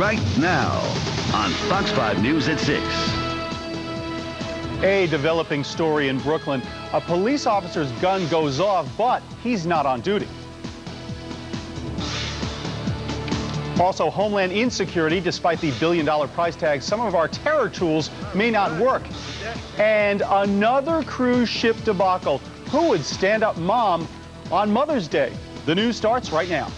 right now on Fox 5 News at 6. A developing story in Brooklyn. A police officer's gun goes off, but he's not on duty. Also, Homeland insecurity. Despite the billion-dollar price tag, some of our terror tools may not work. And another cruise ship debacle. Who would stand up mom on Mother's Day? The news starts right now.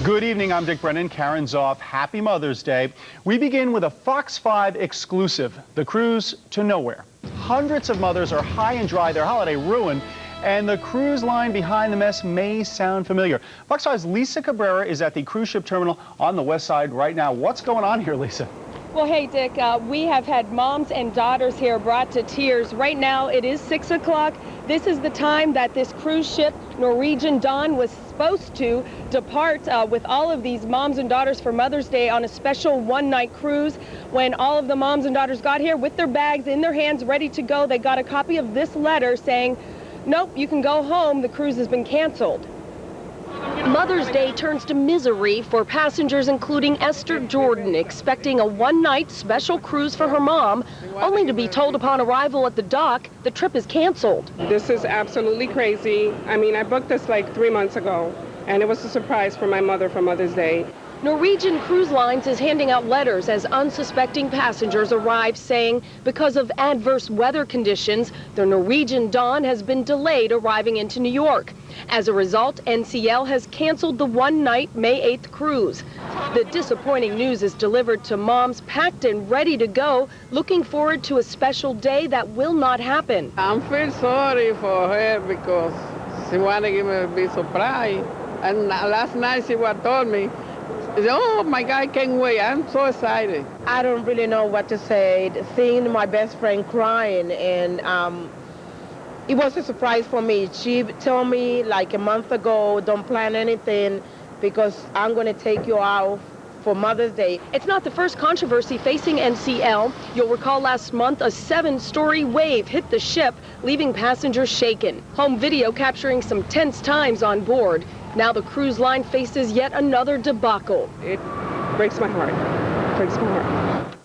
Good evening, I'm Dick Brennan. Karen's off. Happy Mother's Day. We begin with a Fox 5 exclusive, the cruise to nowhere. Hundreds of mothers are high and dry, their holiday ruined, and the cruise line behind the mess may sound familiar. Fox 5's Lisa Cabrera is at the cruise ship terminal on the west side right now. What's going on here, Lisa? Well, hey, Dick, we have had moms and daughters here brought to tears. Right now, it is 6 o'clock. This is the time that this cruise ship, Norwegian Dawn, was supposed to depart with all of these moms and daughters for Mother's Day on a special one-night cruise. When all of the moms and daughters got here with their bags in their hands, ready to go, they got a copy of this letter saying, nope, you can go home. The cruise has been canceled. Mother's Day turns to misery for passengers, including Esther Jordan, expecting a one-night special cruise for her mom, only to be told upon arrival at the dock the trip is canceled. This is absolutely crazy. I mean, I booked this like 3 months ago, and it was a surprise for my mother for Mother's Day. Norwegian Cruise Lines is handing out letters as unsuspecting passengers arrive, saying because of adverse weather conditions, the Norwegian Dawn has been delayed arriving into New York. As a result, NCL has canceled the one-night May 8th cruise. The disappointing news is delivered to moms packed and ready to go, looking forward to a special day that will not happen. I feel sorry for her because she wanted to give me a big surprise. And last night she told me, oh my God, I can't wait. I'm so excited. I don't really know what to say. Seeing my best friend crying, and it was a surprise for me. She told me like a month ago, don't plan anything because I'm going to take you out for Mother's Day. It's not the first controversy facing NCL. You'll recall last month a 7-story wave hit the ship, leaving passengers shaken. Home video capturing some tense times on board. Now the cruise line faces yet another debacle. It breaks my heart. It breaks my heart.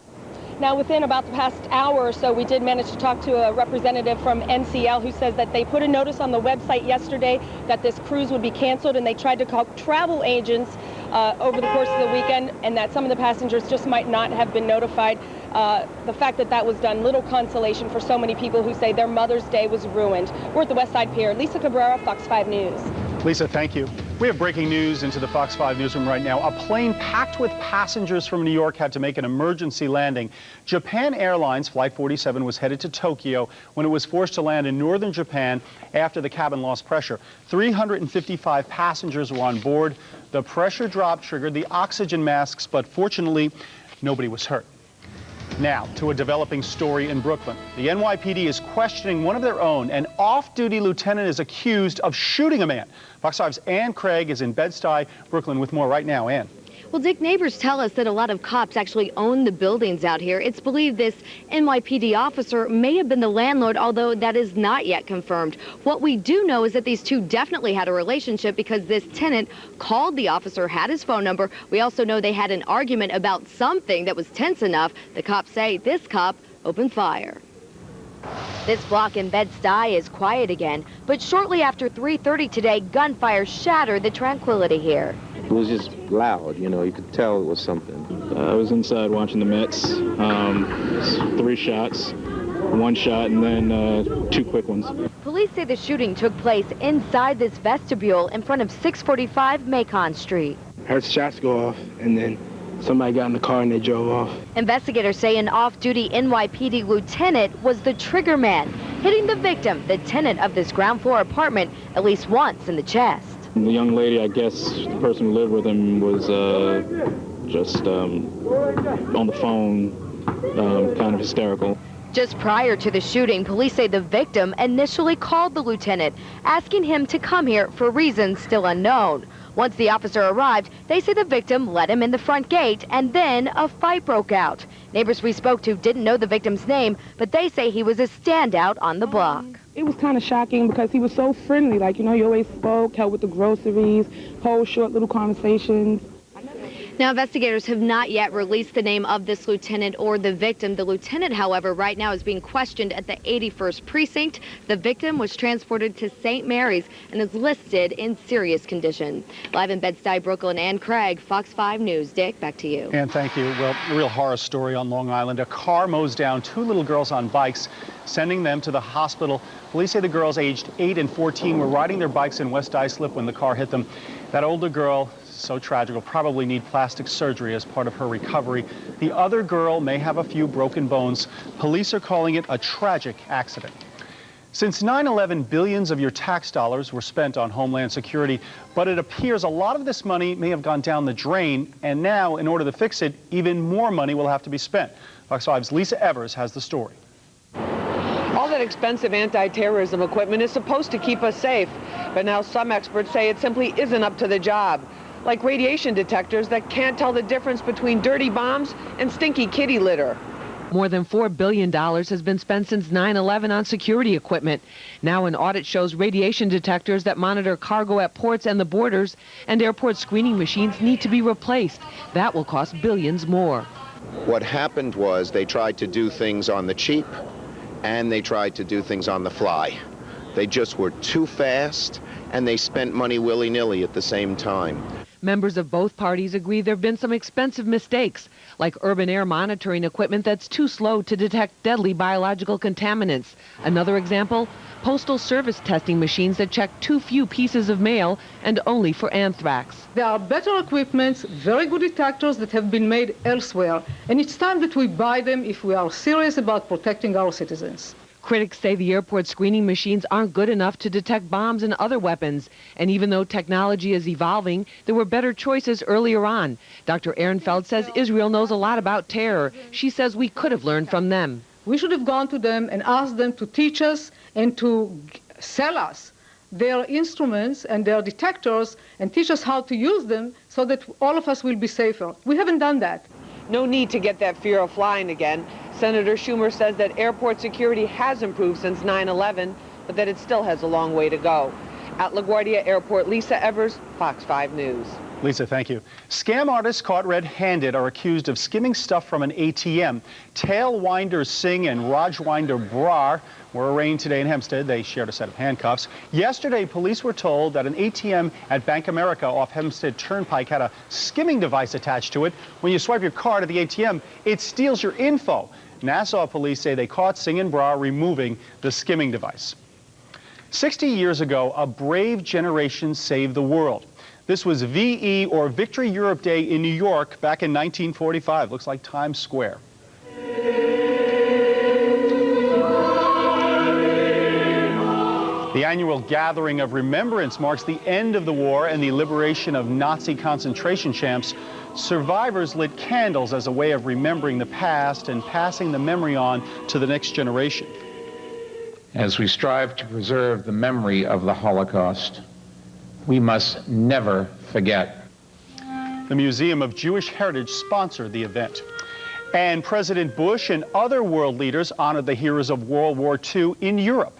Now, within about the past hour or so, we did manage to talk to a representative from NCL who says that they put a notice on the website yesterday that this cruise would be canceled, and they tried to call travel agents over the course of the weekend, and that some of the passengers just might not have been notified. The fact that that was done, little consolation for so many people who say their Mother's Day was ruined. We're at the West Side Pier. Lisa Cabrera, Fox 5 News. Lisa, thank you. We have breaking news into the Fox 5 newsroom right now. A plane packed with passengers from New York had to make an emergency landing. Japan Airlines Flight 47 was headed to Tokyo when it was forced to land in northern Japan after the cabin lost pressure. 355 passengers were on board. The pressure drop triggered the oxygen masks, but fortunately, nobody was hurt. Now, to a developing story in Brooklyn. The NYPD is questioning one of their own. An off-duty lieutenant is accused of shooting a man. Fox 5's Ann Craig is in Bed-Stuy, Brooklyn, with more right now. Ann. Well, Dick, neighbors tell us that a lot of cops actually own the buildings out here. It's believed this NYPD officer may have been the landlord, although that is not yet confirmed. What we do know is that these two definitely had a relationship because this tenant called the officer, had his phone number. We also know they had an argument about something that was tense enough. The cops say this cop opened fire. This block in Bed-Stuy is quiet again, but shortly after 3:30 today, gunfire shattered the tranquility here. It was just loud, you know, you could tell it was something. I was inside watching the Mets. 3 shots, 1 shot, and then 2 quick ones. Police say the shooting took place inside this vestibule in front of 645 Macon Street. Heard shots go off, and then somebody got in the car and they drove off. Investigators say an off-duty NYPD lieutenant was the trigger man, hitting the victim, the tenant of this ground floor apartment, at least once in the chest. The young lady, I guess the person who lived with him, was just on the phone, kind of hysterical. Just prior to the shooting, police say the victim initially called the lieutenant, asking him to come here for reasons still unknown. Once the officer arrived, they say the victim let him in the front gate, and then a fight broke out. Neighbors we spoke to didn't know the victim's name, but they say he was a standout on the block. It was kind of shocking because he was so friendly. Like, you know, he always spoke, helped with the groceries, whole short little conversations. Now, investigators have not yet released the name of this lieutenant or the victim. The lieutenant, however, right now is being questioned at the 81st Precinct. The victim was transported to St. Mary's and is listed in serious condition. Live in Bed-Stuy, Brooklyn, and Craig, Fox 5 News. Dick, back to you. And thank you. Well, a real horror story on Long Island. A car mows down two little girls on bikes, sending them to the hospital. Police say the girls aged 8 and 14 were riding their bikes in West Islip when the car hit them. That older girl, so tragic, will probably need plastic surgery as part of her recovery. The other girl may have a few broken bones. Police are calling it a tragic accident. Since 9/11, billions of your tax dollars were spent on Homeland Security, but it appears a lot of this money may have gone down the drain, and now, in order to fix it, even more money will have to be spent. Fox 5's Lisa Evers has the story. All that expensive anti-terrorism equipment is supposed to keep us safe, but now some experts say it simply isn't up to the job. Like radiation detectors that can't tell the difference between dirty bombs and stinky kitty litter. More than $4 billion has been spent since 9/11 on security equipment. Now an audit shows radiation detectors that monitor cargo at ports and the borders and airport screening machines need to be replaced. That will cost billions more. What happened was they tried to do things on the cheap and they tried to do things on the fly. They just were too fast and they spent money willy-nilly at the same time. Members of both parties agree there have been some expensive mistakes, like urban air monitoring equipment that's too slow to detect deadly biological contaminants. Another example, Postal Service testing machines that check too few pieces of mail and only for anthrax. There are better equipments, very good detectors that have been made elsewhere, and it's time that we buy them if we are serious about protecting our citizens. Critics say the airport screening machines aren't good enough to detect bombs and other weapons. And even though technology is evolving, there were better choices earlier on. Dr. Ehrenfeld says Israel knows a lot about terror. She says we could have learned from them. We should have gone to them and asked them to teach us and to sell us their instruments and their detectors and teach us how to use them so that all of us will be safer. We haven't done that. No need to get that fear of flying again. Senator Schumer says that airport security has improved since 9/11, but that it still has a long way to go. At LaGuardia Airport, Lisa Evers, Fox 5 News. Lisa, thank you. Scam artists caught red-handed are accused of skimming stuff from an ATM. Tailwinder Singh and Rajwinder Brar were arraigned today in Hempstead. They shared a set of handcuffs. Yesterday, police were told that an ATM at Bank America off Hempstead Turnpike had a skimming device attached to it. When you swipe your card at the ATM, it steals your info. Nassau police say they caught Singh and Brar removing the skimming device. 60 years ago, a brave generation saved the world. This was VE, or Victory Europe Day, in New York back in 1945. Looks like Times Square. The annual gathering of remembrance marks the end of the war and the liberation of Nazi concentration camps. Survivors lit candles as a way of remembering the past and passing the memory on to the next generation. As we strive to preserve the memory of the Holocaust, we must never forget. The Museum of Jewish Heritage sponsored the event. And President Bush and other world leaders honored the heroes of World War II in Europe.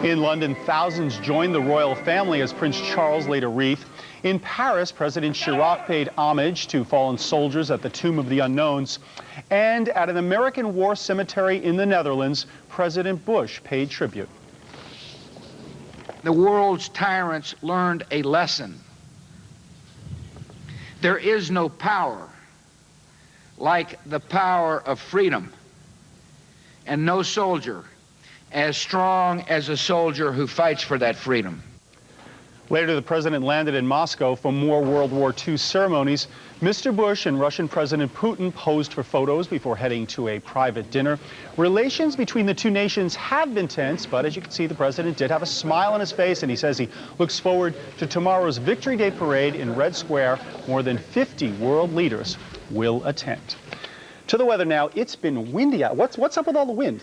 In London, thousands joined the royal family as Prince Charles laid a wreath. In Paris, President Chirac paid homage to fallen soldiers at the Tomb of the Unknowns. And at an American war cemetery in the Netherlands, President Bush paid tribute. The world's tyrants learned a lesson. There is no power like the power of freedom, and no soldier as strong as a soldier who fights for that freedom. Later, the president landed in Moscow for more World War II ceremonies. Mr. Bush and Russian President Putin posed for photos before heading to a private dinner. Relations between the two nations have been tense, but as you can see, the president did have a smile on his face, and he says he looks forward to tomorrow's Victory Day parade in Red Square. More than 50 world leaders will attend. To the weather now. It's been windy out. What's up with all the wind?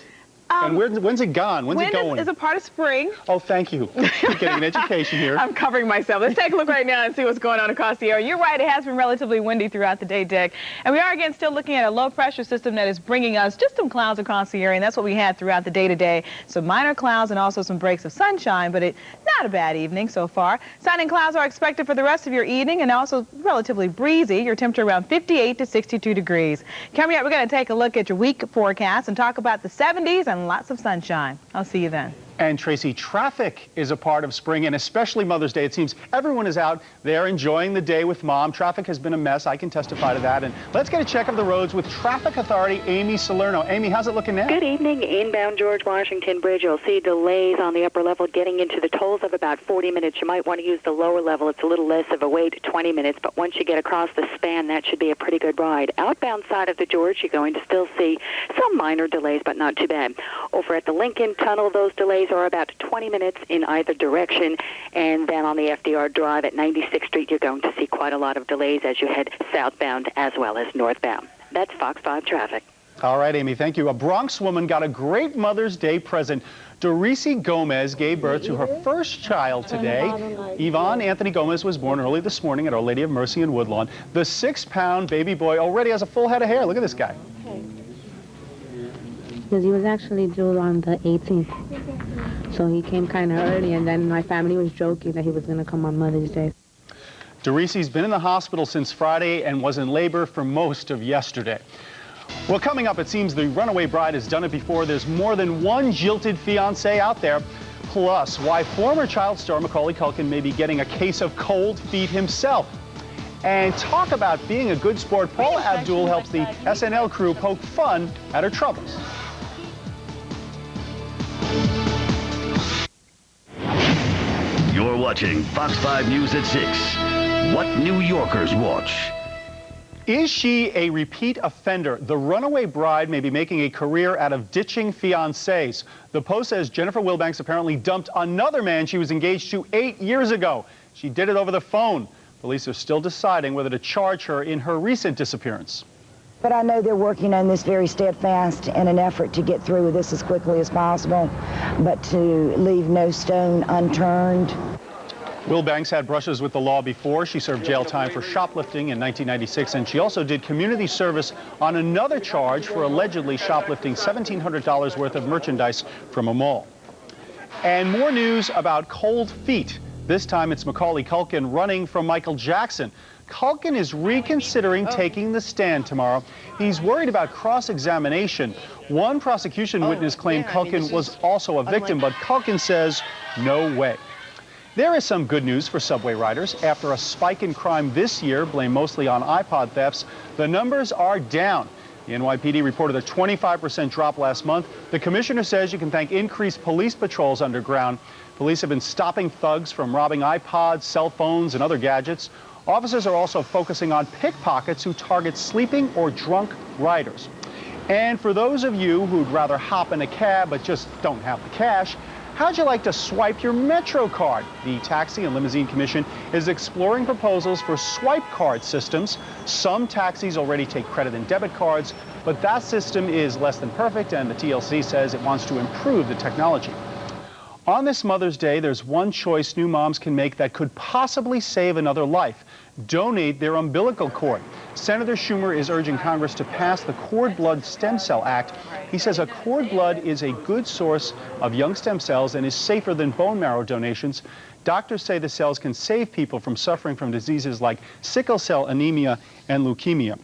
And when's it gone? When's it going? Is a part of spring. Oh, thank you. You're getting an education here. I'm covering myself. Let's take a look right now and see what's going on across the area. You're right, it has been relatively windy throughout the day, Dick. And we are, again, still looking at a low-pressure system that is bringing us just some clouds across the area, and that's what we had throughout the day today. Some minor clouds and also some breaks of sunshine, but not a bad evening so far. Sun and clouds are expected for the rest of your evening, and also relatively breezy. Your temperature around 58 to 62 degrees. Coming up, we're going to take a look at your week forecast and talk about the 70s and lots of sunshine. I'll see you then. And Tracy, traffic is a part of spring, and especially Mother's Day. It seems everyone is out there enjoying the day with Mom. Traffic has been a mess. I can testify to that. And let's get a check of the roads with Traffic Authority Amy Salerno. Amy, how's it looking now? Good evening. Inbound George Washington Bridge. You'll see delays on the upper level getting into the tolls of about 40 minutes. You might want to use the lower level. It's a little less of a wait, 20 minutes. But once you get across the span, that should be a pretty good ride. Outbound side of the George, you're going to still see some minor delays, but not too bad. Over at the Lincoln Tunnel, those delays are about 20 minutes in either direction, and then on the FDR Drive at 96th Street, you're going to see quite a lot of delays as you head southbound as well as northbound. That's Fox 5 traffic. All right, Amy, thank you. A Bronx woman got a great Mother's Day present. Dorisi Gomez gave birth to her first child today. Yvonne Anthony Gomez was born early this morning at Our Lady of Mercy in Woodlawn. The 6-pound baby boy already has a full head of hair. Look at this guy. Because he was actually due on the 18th. So he came kind of early, and then my family was joking that he was going to come on Mother's Day. Dorisi's been in the hospital since Friday and was in labor for most of yesterday. Well, coming up, it seems the runaway bride has done it before. There's more than one jilted fiancé out there. Plus, why former child star Macaulay Culkin may be getting a case of cold feet himself. And talk about being a good sport. Paula Abdul helps the SNL crew poke fun at her troubles. You're watching Fox 5 News at 6. What New Yorkers watch. Is she a repeat offender? The runaway bride may be making a career out of ditching fiancés. The Post says Jennifer Wilbanks apparently dumped another man she was engaged to 8 years ago. She did it over the phone. Police are still deciding whether to charge her in her recent disappearance. But I know they're working on this very steadfast in an effort to get through with this as quickly as possible, but to leave no stone unturned. Wilbanks had brushes with the law before. She served jail time for shoplifting in 1996, and she also did community service on another charge for allegedly shoplifting $1,700 worth of merchandise from a mall. And more news about cold feet. This time it's Macaulay Culkin running from Michael Jackson. Culkin is reconsidering taking the stand tomorrow. He's worried about cross-examination. One prosecution witness claimed Culkin was also a victim, but Culkin says no way. There is some good news for subway riders. After a spike in crime this year, blamed mostly on iPod thefts, the numbers are down. The NYPD reported a 25% drop last month. The commissioner says you can thank increased police patrols underground. Police have been stopping thugs from robbing iPods, cell phones, and other gadgets. Officers are also focusing on pickpockets who target sleeping or drunk riders. And for those of you who'd rather hop in a cab but just don't have the cash, how'd you like to swipe your Metro card? The Taxi and Limousine Commission is exploring proposals for swipe card systems. Some taxis already take credit and debit cards, but that system is less than perfect, and the TLC says it wants to improve the technology. On this Mother's Day, there's one choice new moms can make that could possibly save another life: donate their umbilical cord. Senator Schumer is urging Congress to pass the Cord Blood Stem Cell Act. He says a cord blood is a good source of young stem cells and is safer than bone marrow donations. Doctors say the cells can save people from suffering from diseases like sickle cell anemia and leukemia.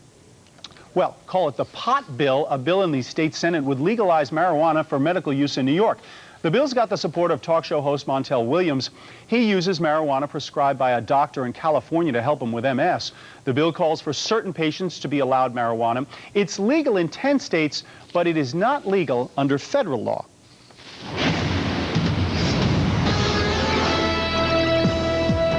Well, call it the pot bill. A bill in the state Senate would legalize marijuana for medical use in New York. The bill's got the support of talk show host Montel Williams. He uses marijuana prescribed by a doctor in California to help him with MS. The bill calls for certain patients to be allowed marijuana. It's legal in 10 states, but it is not legal under federal law.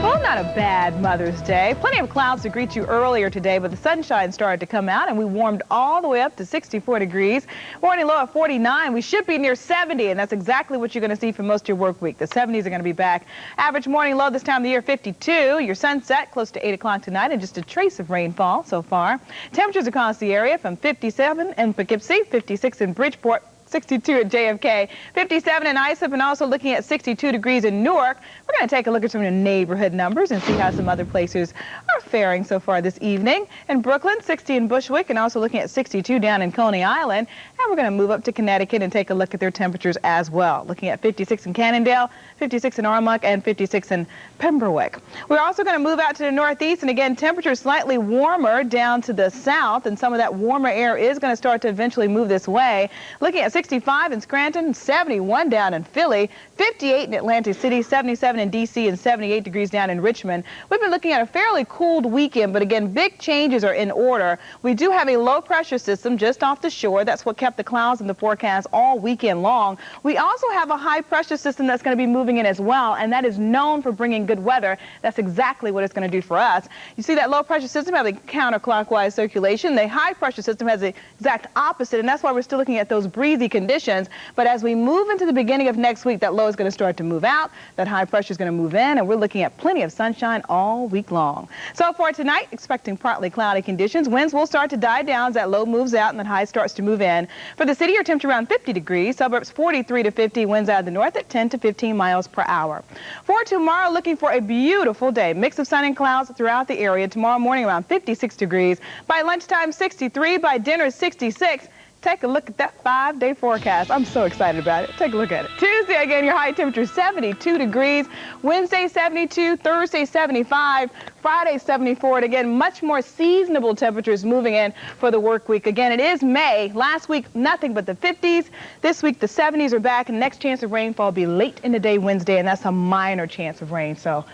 Well, not a bad Mother's Day. Plenty of clouds to greet you earlier today, but the sunshine started to come out and we warmed all the way up to 64 degrees. Morning low at 49. We should be near 70, and that's exactly what you're going to see for most of your work week. The 70s are going to be back. Average morning low this time of the year, 52. Your sunset close to 8 o'clock tonight, and just a trace of rainfall so far. Temperatures across the area from 57 in Poughkeepsie, 56 in Bridgeport, 62 at JFK, 57 in Islip, and also looking at 62 degrees in Newark. We're going to take a look at some of the neighborhood numbers and see how some other places are faring so far this evening. In Brooklyn, 60 in Bushwick, and also looking at 62 down in Coney Island. And we're going to move up to Connecticut and take a look at their temperatures as well. Looking at 56 in Cannondale, 56 in Armonk, and 56 in Pembroke. We're also going to move out to the northeast, and again, temperatures slightly warmer down to the south, and some of that warmer air is going to start to eventually move this way. Looking at 65 in Scranton, 71 down in Philly, 58 in Atlantic City, 77 in D.C., and 78 degrees down in Richmond. We've been looking at a fairly cooled weekend, but again, big changes are in order. We do have a low-pressure system just off the shore. That's what kept the clouds in the forecast all weekend long. We also have a high-pressure system that's going to be moving in as well, and that is known for bringing good weather. That's exactly what it's going to do for us. You see that low-pressure system has a counterclockwise circulation. The high-pressure system has the exact opposite, and that's why we're still looking at those breezy conditions. But as we move into the beginning of next week, that low is going to start to move out, that high pressure is going to move in, and we're looking at plenty of sunshine all week long. So for tonight, expecting partly cloudy conditions. Winds will start to die down as that low moves out and that high starts to move in. For the city, your temperature around 50 degrees, suburbs 43 to 50, winds out of the north at 10 to 15 miles per hour. For tomorrow, looking for a beautiful day. Mix of sun and clouds throughout the area. Tomorrow morning around 56 degrees. By lunchtime, 63. By dinner, 66. Take a look at that 5-day forecast. I'm so excited about it. Take a look at it. Tuesday, again, your high temperature 72 degrees. Wednesday, 72. Thursday, 75. Friday, 74. And again, much more seasonable temperatures moving in for the work week. Again, it is May. Last week, nothing but the 50s. This week, the 70s are back. And the next chance of rainfall will be late in the day Wednesday, and that's a minor chance of rain. So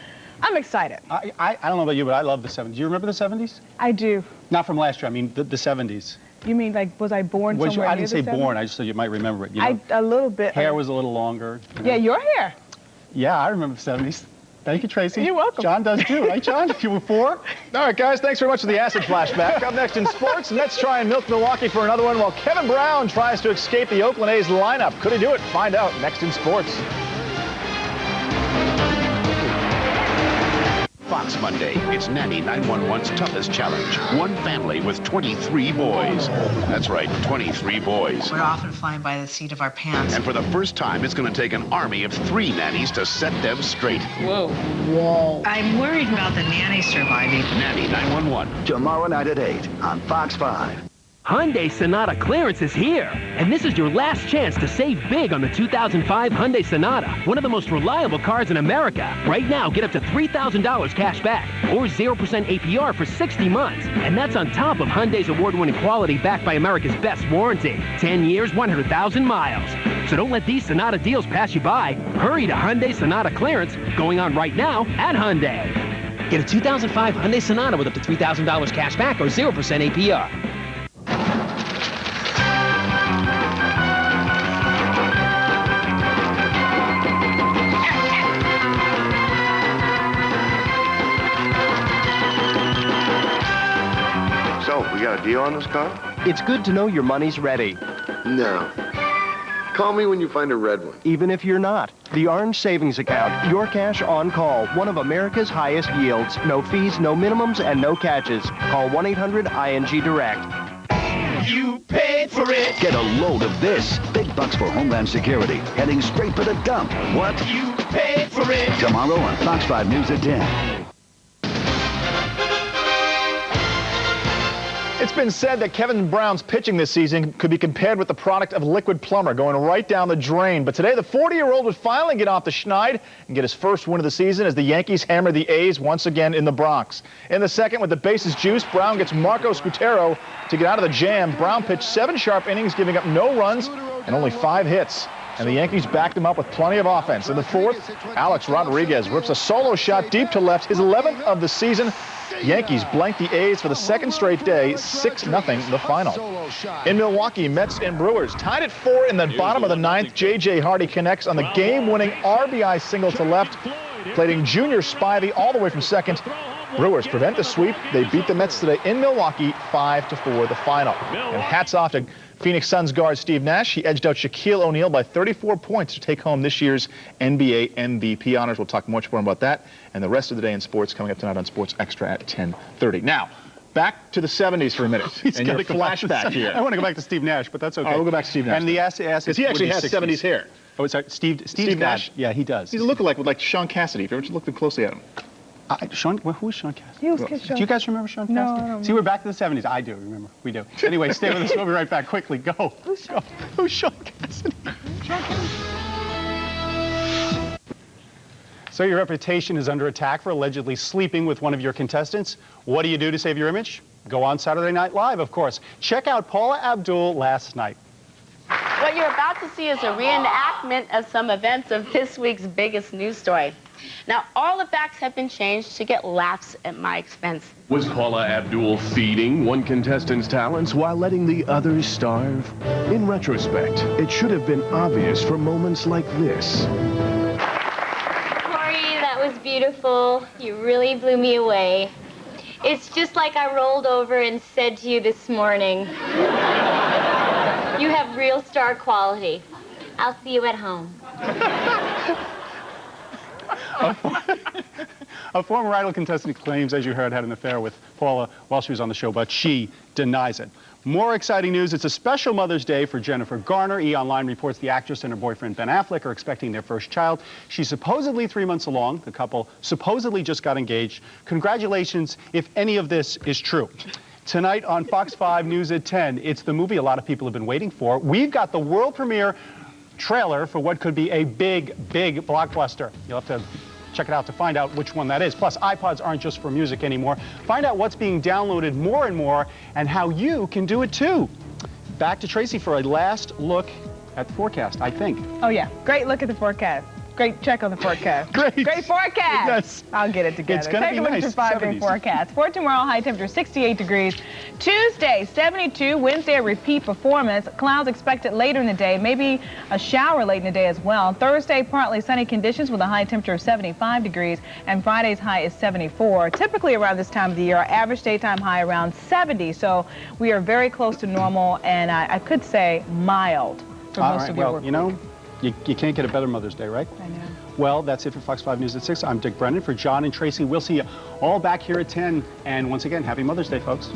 I'm excited. I don't know about you, but I love the 70s. Do you remember the 70s? I do. Not from last year. I mean, the 70s. You mean like, was I born somewhere I near didn't say the 70s? born. I just said you might remember it. You know? A little bit. Hair was a little longer. You know? Yeah, your hair. Yeah, I remember the 70s. Thank you, Tracy. You're welcome. John does too, right, John? You were 4? All right, guys, thanks very much for the acid flashback. Up next in sports, Nets try and milk Milwaukee for another one while Kevin Brown tries to escape the Oakland A's lineup. Could he do it? Find out next in sports. Fox Monday, it's Nanny 911's toughest challenge. One family with 23 boys. That's right, 23 boys. We're often flying by the seat of our pants. And for the first time, it's going to take an army of 3 nannies to set them straight. Whoa. Whoa. I'm worried about the nanny surviving. Nanny 911. Tomorrow night at 8 on Fox 5. Hyundai Sonata clearance is here, and this is your last chance to save big on the 2005 Hyundai Sonata, one of the most reliable cars in America. Right now, get up to $3,000 cash back or 0% APR for 60 months, and that's on top of Hyundai's award-winning quality backed by America's best warranty. 10 years, 100,000 miles. So don't let these Sonata deals pass you by. Hurry to Hyundai Sonata clearance, going on right now at Hyundai. Get a 2005 Hyundai Sonata with up to $3,000 cash back or 0% APR. We got a deal on this car? It's good to know your money's ready. No. Call me when you find a red one. Even if you're not. The Orange Savings Account. Your cash on call. One of America's highest yields. No fees, no minimums, and no catches. Call 1-800-ING-DIRECT. You paid for it. Get a load of this. Big bucks for Homeland Security. Heading straight for the dump. What? You paid for it. Tomorrow on Fox 5 News at 10. It's been said that Kevin Brown's pitching this season could be compared with the product of liquid plumber going right down the drain. But today, the 40-year-old would finally get off the schneid and get his first win of the season as the Yankees hammer the A's once again in the Bronx. In the second, with the bases juiced, Brown gets Marco Scutero to get out of the jam. Brown pitched 7 sharp innings, giving up no runs and only 5 hits. And the Yankees backed him up with plenty of offense. In the fourth, Alex Rodriguez rips a solo shot deep to left, his 11th of the season. Yankees blank the A's for the second straight day, 6-0 the final. In Milwaukee, Mets and Brewers tied at 4 in the bottom of the 9th. J.J. Hardy connects on the game-winning RBI single to left, plating Junior Spivey all the way from second. Brewers prevent the sweep. They beat the Mets today in Milwaukee, 5-4 the final. And hats off to Phoenix Suns guard Steve Nash. He edged out Shaquille O'Neal by 34 points to take home this year's NBA MVP honors. We'll talk much more about that and the rest of the day in sports coming up tonight on Sports Extra at 10:30. Now, back to the 70s for a minute, and your flashback here. I want to go back to Steve Nash, but that's okay. All right, we'll go back to Steve Nash. And the ass because he actually has 60s hair. Oh, sorry, Steve Nash? Yeah, he does. He's a lookalike with like Sean Cassidy. If you ever looked closely at him. Who is Sean Cassidy? He was Do you guys remember Sean Cassidy? No, I don't. See, we're back to the 70s. I do remember. We do. Anyway, stay with us. We'll be right back. Quickly, go. Who's Sean Cassidy? Sean Cassidy. So your reputation is under attack for allegedly sleeping with one of your contestants. What do you do to save your image? Go on Saturday Night Live, of course. Check out Paula Abdul last night. What you're about to see is a reenactment of some events of this week's biggest news story. Now, all the facts have been changed to get laughs at my expense. Was Paula Abdul feeding one contestant's talents while letting the others starve? In retrospect, it should have been obvious for moments like this. Corey, that was beautiful. You really blew me away. It's just like I rolled over and said to you this morning. You have real star quality. I'll see you at home. A former Idol contestant claims, as you heard, had an affair with Paula while she was on the show, but she denies it. More exciting news. It's a special Mother's Day for Jennifer Garner. E! Online reports the actress and her boyfriend Ben Affleck are expecting their first child. She's supposedly 3 months along. The couple supposedly just got engaged. Congratulations if any of this is true. Tonight on Fox 5 News at 10, it's the movie a lot of people have been waiting for. We've got the world premiere trailer for what could be a big, big blockbuster. You'll have to check it out to find out which one that is. Plus, iPods aren't just for music anymore. Find out what's being downloaded more and more and how you can do it too. Back to Tracy for a last look at the forecast, I think. Oh, yeah. Great look at the forecast. Great check on the forecast. Great forecast. Yes. I'll get it together. It's going to be nice. Take a look at your 5-day forecast. For tomorrow, high temperature 68 degrees. Tuesday, 72. Wednesday, a repeat performance. Clouds expected later in the day. Maybe a shower late in the day as well. Thursday, partly sunny conditions with a high temperature of 75 degrees. And Friday's high is 74. Typically around this time of the year, our average daytime high around 70. So we are very close to normal and I could say mild for most of your work. You know, you can't get a better Mother's Day, right? I know. Well, that's it for Fox 5 News at 6. I'm Dick Brennan. For John and Tracy, we'll see you all back here at 10. And once again, happy Mother's Day, folks.